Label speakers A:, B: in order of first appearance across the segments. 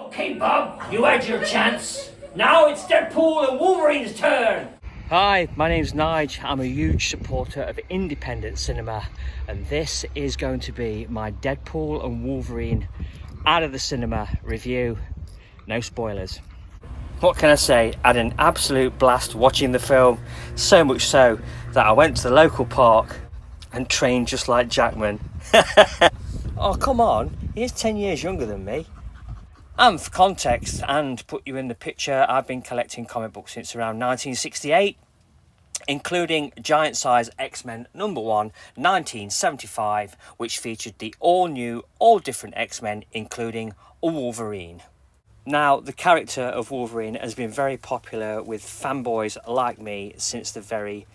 A: Okay, Bob, you had your chance. Now it's Deadpool and Wolverine's turn.
B: Hi, my name's Nige. I'm a huge supporter of independent cinema, and this is going to be my Deadpool and Wolverine out of the cinema review. No spoilers. What can I say? I had an absolute blast watching the film, so much so that I went to the local park and trained just like Jackman. Oh, come on, he's 10 years younger than me. And for context, and put you in the picture, I've been collecting comic books since around 1968, including Giant Size X-Men #1, 1975, which featured the all-new, all-different X-Men, including a Wolverine. Now, the character of Wolverine has been very popular with fanboys like me since the very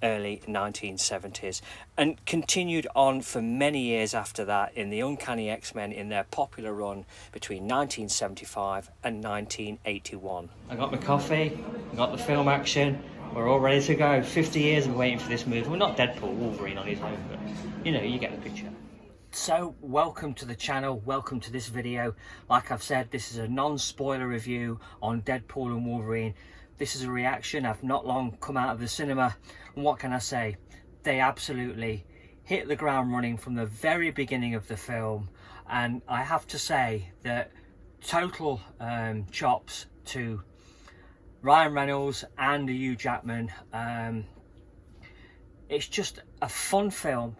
B: early 1970s and continued on for many years after that in the Uncanny X-Men in their popular run between 1975 and 1981. I got my coffee, I got the film action, we're all ready to go. 50 years of waiting for this movie. Well, not Deadpool, Wolverine on his own, but you know, you get the picture. So, welcome to the channel, welcome to this video. Like I've said, this is a non-spoiler review on Deadpool and Wolverine. This is a reaction. I've not long come out of the cinema, and what can I say? They absolutely hit the ground running from the very beginning of the film, and I have to say that total chops to Ryan Reynolds and Hugh Jackman. It's just a fun film.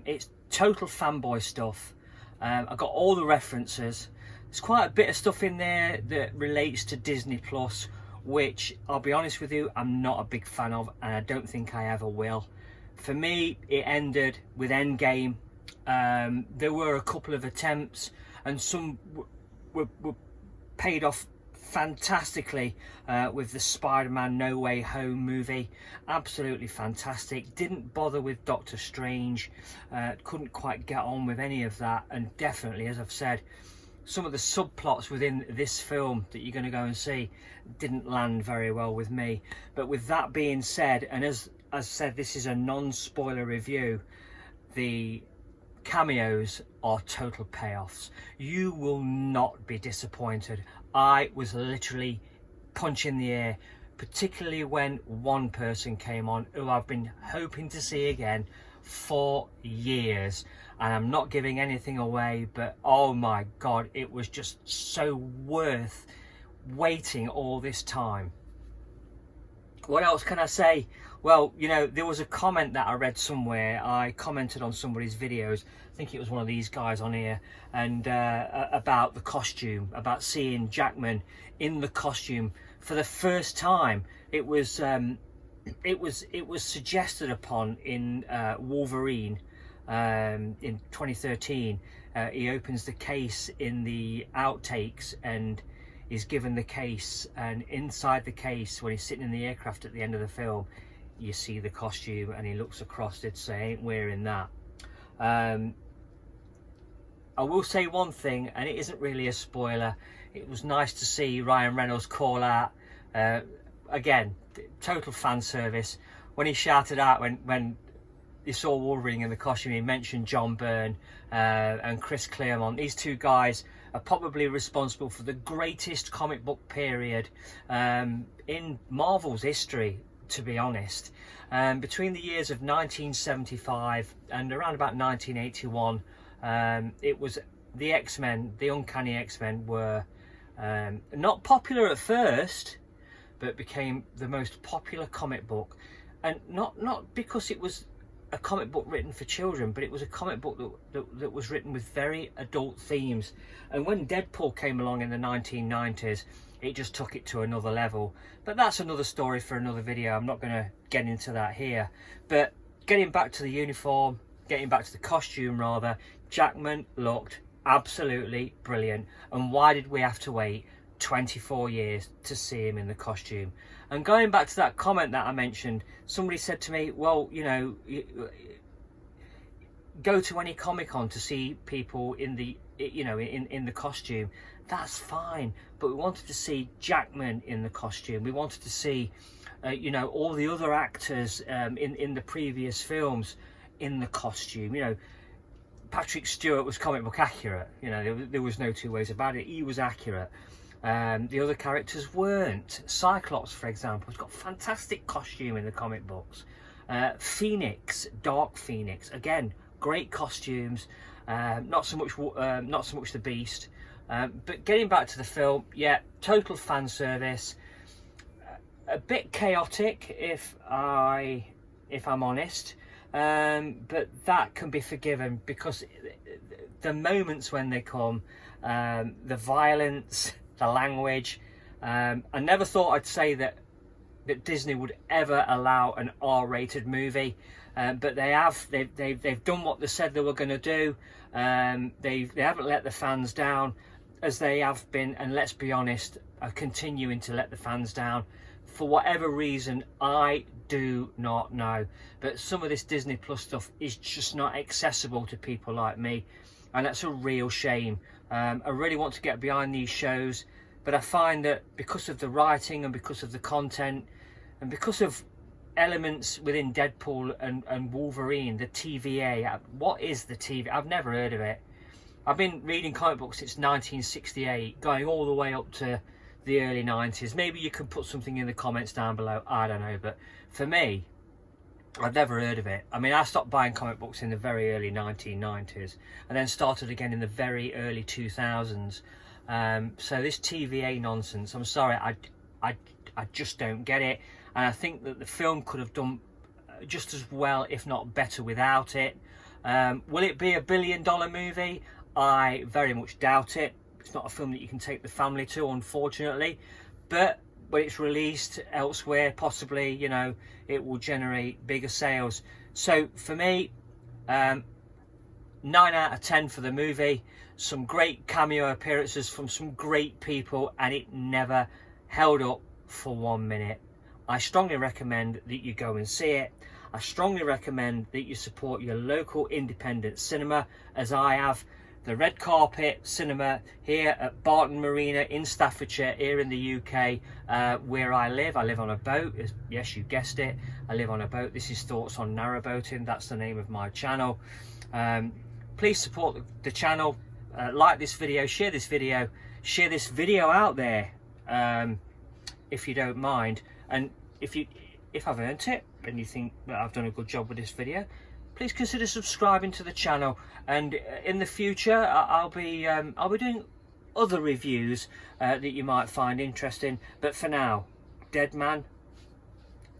B: It's total fanboy stuff. I got all the references. There's quite a bit of stuff in there that relates to Disney Plus, which I'll be honest with you, I'm not a big fan of, and I don't think I ever will. For me, it ended with Endgame. There were a couple of attempts, and some were paid off fantastically with the Spider-Man No Way Home movie. Absolutely fantastic. Didn't bother with Doctor Strange. Couldn't quite get on with any of that, and definitely, as I've said, some of the subplots within this film that you're going to go and see didn't land very well with me. But with that being said, and as said, this is a non-spoiler review, the cameos are total payoffs. You will not be disappointed. I was literally punching the air, particularly when one person came on who I've been hoping to see again for years. And I'm not giving anything away, but oh my god, it was just so worth waiting all this time. What else can I say? Well, you know, there was a comment that I read somewhere. I commented on somebody's videos, I think it was one of these guys on here, and about the costume, about seeing Jackman in the costume for the first time. It was suggested upon in Wolverine in 2013. He opens the case in the outtakes and is given the case, and inside the case, when he's sitting in the aircraft at the end of the film, you see the costume, and he looks across it, say, ain't wearing that. I will say one thing, and it isn't really a spoiler. It was nice to see Ryan Reynolds call out, again, total fan service, when he shouted out when you saw Wolverine in the costume. He mentioned John Byrne and Chris Claremont. These two guys are probably responsible for the greatest comic book period in Marvel's history, to be honest. Between the years of 1975 and around about 1981, it was the X-Men, the Uncanny X-Men, were not popular at first, but became the most popular comic book. And not because it was a comic book written for children, but it was a comic book that was written with very adult themes. And when Deadpool came along in the 1990s, it just took it to another level. But that's another story for another video. I'm not going to get into that here. But getting back to the uniform, getting back to the costume rather, Jackman looked absolutely brilliant. And why did we have to wait 24 years to see him in the costume? And going back to that comment that I mentioned, somebody said to me, well, you know, go to any Comic-Con to see people in the, you know, in the costume. That's fine, but we wanted to see Jackman in the costume. We wanted to see you know, all the other actors in the previous films in the costume. You know, Patrick Stewart was comic book accurate. You know, there was no two ways about it. He was accurate. The other characters weren't. Cyclops, for example, has got fantastic costume in the comic books. Phoenix, Dark Phoenix, again, great costumes. Not so much the Beast. But getting back to the film, yeah, total fan service. A bit chaotic, if I'm honest. But that can be forgiven because the moments when they come, the violence, the language. I never thought I'd say that Disney would ever allow an R-rated movie, but they have. They've done what they said they were going to do. They haven't let the fans down, as they have been, and let's be honest, are continuing to let the fans down. For whatever reason, I do not know, but some of this Disney Plus stuff is just not accessible to people like me, and that's a real shame. I really want to get behind these shows, but I find that because of the writing and because of the content and because of elements within Deadpool and Wolverine, the TVA, what is the TVA? I've never heard of it. I've been reading comic books since 1968, going all the way up to the early 90s. Maybe you can put something in the comments down below, I don't know, but for me, I've never heard of it. I mean, I stopped buying comic books in the very early 1990s and then started again in the very early 2000s. So this TVA nonsense, I'm sorry, I just don't get it, and I think that the film could have done just as well, if not better, without it. Will it be $1 billion movie? I very much doubt it. It's not a film that you can take the family to, unfortunately, but when it's released elsewhere, possibly, you know, it will generate bigger sales. So for me, 9 out of 10 for the movie. Some great cameo appearances from some great people, and it never held up for 1 minute. I strongly recommend that you go and see it. I strongly recommend that you support your local independent cinema, as I have. The Red Carpet Cinema here at Barton Marina in Staffordshire, here in the UK, where I live. I live on a boat. Yes, you guessed it. I live on a boat. This is Thoughts on Narrowboating. That's the name of my channel. Please support the channel. Like this video, share this video out there, if you don't mind. And if I've earned it and you think that I've done a good job with this video, please consider subscribing to the channel. And in the future, I'll be doing other reviews that you might find interesting. But for now, Dead Man.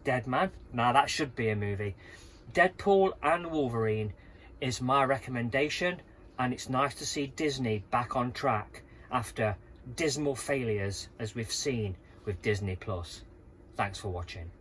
B: Now that should be a movie. Deadpool and Wolverine is my recommendation, and it's nice to see Disney back on track after dismal failures as we've seen with Disney Plus. Thanks for watching.